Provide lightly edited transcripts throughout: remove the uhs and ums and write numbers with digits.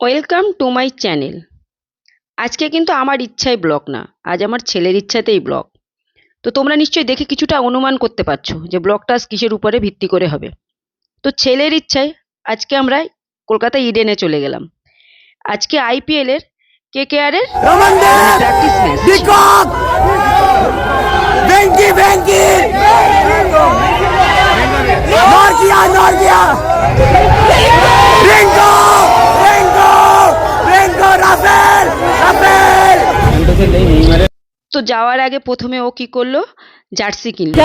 Welcome to my channel. আজকে কিন্তু আমার ইচ্ছায় ব্লগ না, আজ আমার ছেলের ইচ্ছাতেই ব্লগ। তো তোমরা নিশ্চয়ই দেখে কিছুটা অনুমান করতে পারছো যে ব্লগটা আজ কিসের উপরে ভিত্তি করে হবে। তো ছেলের ইচ্ছায় আজকে আমরা কলকাতা ইডেনে চলে গেলাম। আজকে আইপিএল এর কেকেআর এর প্র্যাকটিস ম্যাচ। তো যাওয়ার আগে প্রথমে ও কি করলো, জার্সি কিনলো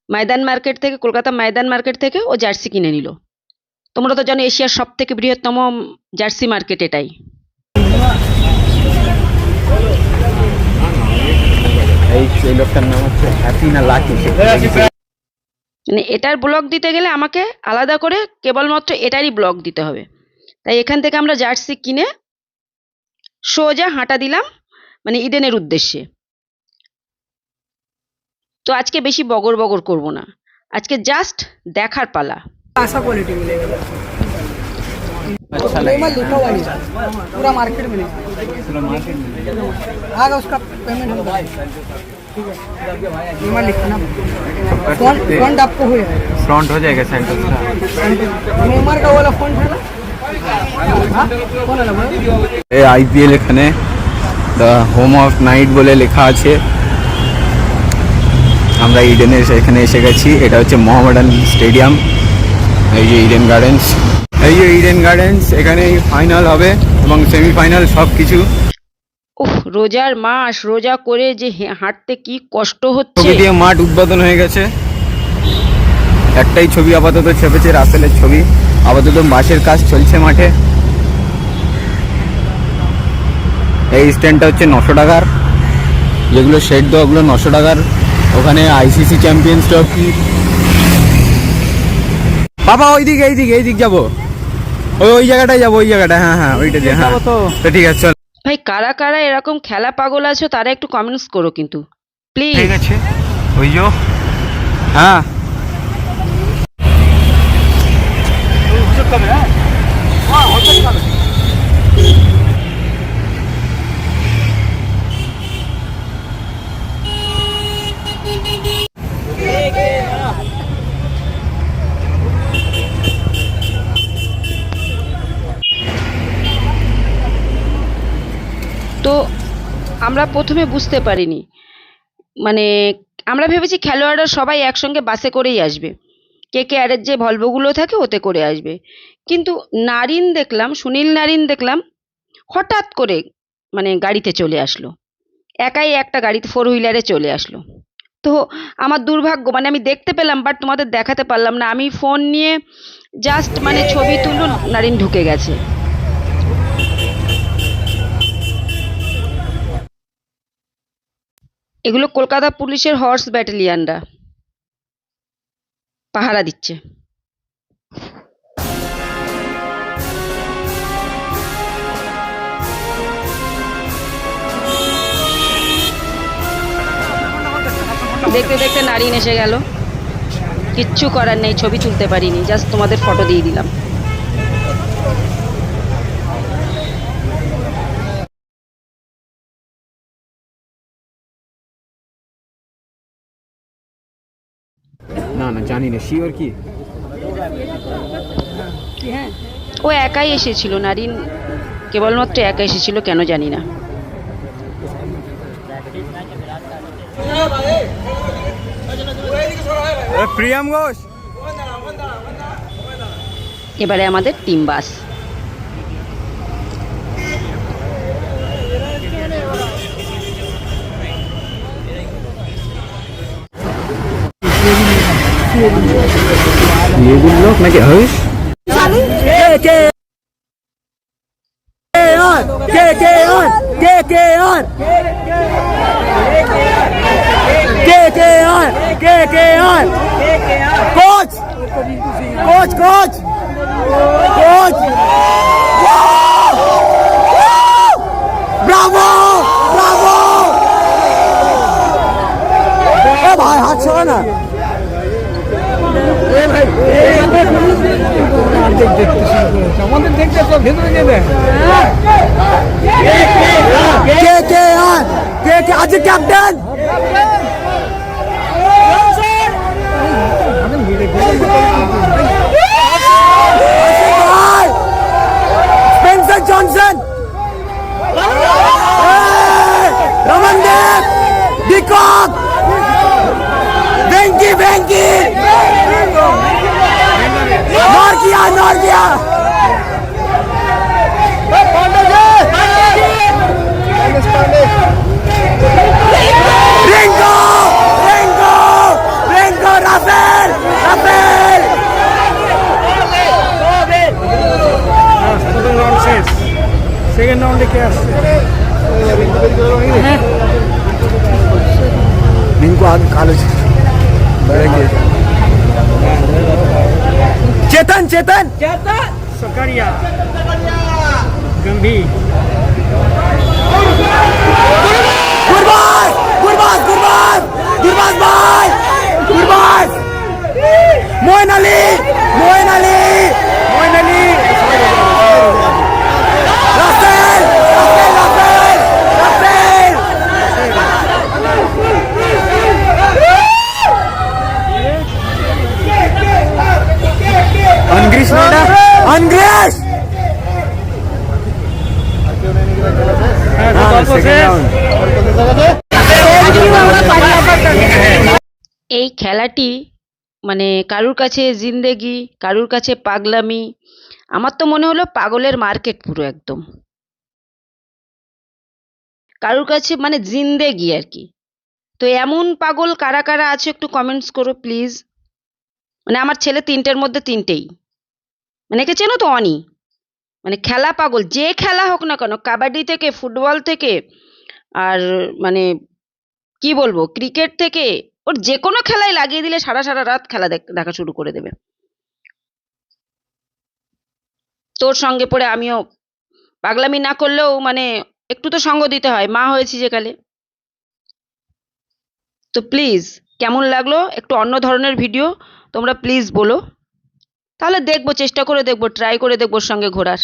ময়দান মার্কেট থেকে, কলকাতা ময়দান মার্কেট থেকে ও জার্সি কিনে নিল। তোমরা তো জানো এশিয়ার সব থেকে বৃহত্তম জার্সি মার্কেট এটাই। এই লোকটার নাম হচ্ছে হ্যাপি না লাকি। মানে এটার ব্লগ দিতে গেলে আমাকে আলাদা করে কেবলমাত্র এটারই ব্লগ দিতে হবে। তাই এখান থেকে আমরা জার্সি কিনে সোজা হাঁটা দিলাম মানে ইডেনের উদ্দেশ্যে। তো আজকে বেশি বগর বগর করব না, আজকে জাস্ট দেখার পালা। ऐसा क्वालिटी मिलेगा पेमेंट लिखा हुआ नहीं पूरा मार्केट में नहीं आगे उसका पेमेंट हम ठीक है पेमेंट लिखना फ्रंट आपको हुआ है फ्रंट हो जाएगा सेंटर नेमार का वाला फोन है ना कौन है ना এই আইপিএল এখানে দ্য হোম অফ নাইট বলে লেখা আছে। আমরা ইডেনে এখানে এসে গেছি। এটা হচ্ছে মোহামেডান স্টেডিয়াম। এই যে ইডেন গার্ডেন্স, এখানে ফাইনাল হবে এবং সেমিফাইনাল সব কিছু। উফ, রোজার মাস, রোজা করে যে হাঁটতে কি কষ্ট হচ্ছে। ছবি দিয়ে মাঠ উদ্বোধন হয়ে গেছে। একটাই ছবি আপাতত ছেপেছে, রাসেলের ছবি। আপাতত বাঁশের কাজ চলছে মাঠে। এই স্ট্যান্ডটা হচ্ছে 900 টাকার, যেগুলো শেড দেওয়া ওগুলো 900 টাকার। ওখানে আইসিসি চ্যাম্পিয়ন্স ট্রফি। বাবা এইদিক যাবো, ওই জায়গাটায় যাবো, ওই জায়গাটা। হ্যাঁ ওইটা দিয়ে। হ্যাঁ তো ঠিক আছে চল। ভাই কারা কারা এরকম খেলা পাগল আছো তারা একটু কমেন্টস করো কিন্তু প্লিজ। ঠিক আছে ওই যো। হ্যাঁ তো আমরা প্রথমে বুঝতে পারিনি, মানে আমরা ভেবেছি খেলোয়াড়রা সবাই একসঙ্গে বাসে করেই আসবে, কেকেআরের যে ভলভোগুলো থাকে ওতে করে আসবে। কিন্তু সুনীল নারিন দেখলাম হঠাৎ করে মানে গাড়িতে চলে আসলো, একাই একটা গাড়িতে 4 হুইলারে চলে আসলো। তো আমার দুর্ভাগ্য, মানে আমি দেখতে পেলাম বাট তোমাদের দেখাতে পারলাম না। আমি ফোন নিয়ে জাস্ট মানে ছবি তুললো, নারিন ঢুকে গেছে। এগুলো কলকাতা পুলিশের হর্স ব্যাটালিয়ানরা পাহারা দিচ্ছে। দেখতে দেখতে নারিন এসে গেল, কিচ্ছু করার নেই, ছবি তুলতে পারিনি, জাস্ট তোমাদের ফটো দিয়ে দিলাম। না জানি না শিওর কি। ও একাই এসেছিল, নারিন কেবলমাত্র একা এসেছিল, কেন জানি না। প্রিয়াম ঘোষ। এবারে আমাদের টিম বাস। লোক নাকি হইস কোচ ব্রাভো ভাই, হাত ছড়া না। ভাই আমাদের দেখতে তো ভেতরে যাবে কে আজ captain Spencer Johnson Ramandeep de Kock Venky Nortje Rinku রাফেল সেকেন্ড রাউন্ডে কে আসছে রিঙ্কু আগে কালো चेतन सकारिया गंभीर गुरबाज भाई मोइन अली राफेल अनग्रेस এই খেলাটি মানে কারুর কাছে জিন্দেগি, কারুর কাছে পাগলামি। আমার তো মনে হলো পাগলের মার্কেট পুরো একদম। কারুর কাছে মানে জিন্দেগি আর কি। তো এমন পাগল কারা কারা আছে একটু কমেন্টস করো প্লিজ। মানে আমার ছেলে তিনটের মধ্যে তিনটেই। মানে একে চেনো তো? অনি মানে খেলা পাগল, যে খেলা হোক না কেন, কাবাডি থেকে ফুটবল থেকে আর মানে কি বলবো ক্রিকেট থেকে, ওর যে কোনো খেলায় লাগিয়ে দিলে সারা সারা রাত খেলা দেখা শুরু করে দেবে। তোর সঙ্গে পড়ে আমিও পাগলামি না করলেও মানে একটু তো সঙ্গ দিতে হয়, মা হয়েছি যেকালে। তো প্লিজ কেমন লাগলো একটু অন্য ধরনের ভিডিও তোমরা প্লিজ বলো, তাহলে দেখবো, চেষ্টা করে দেখবো, ট্রাই করে দেখবো ওর সঙ্গে ঘোরার।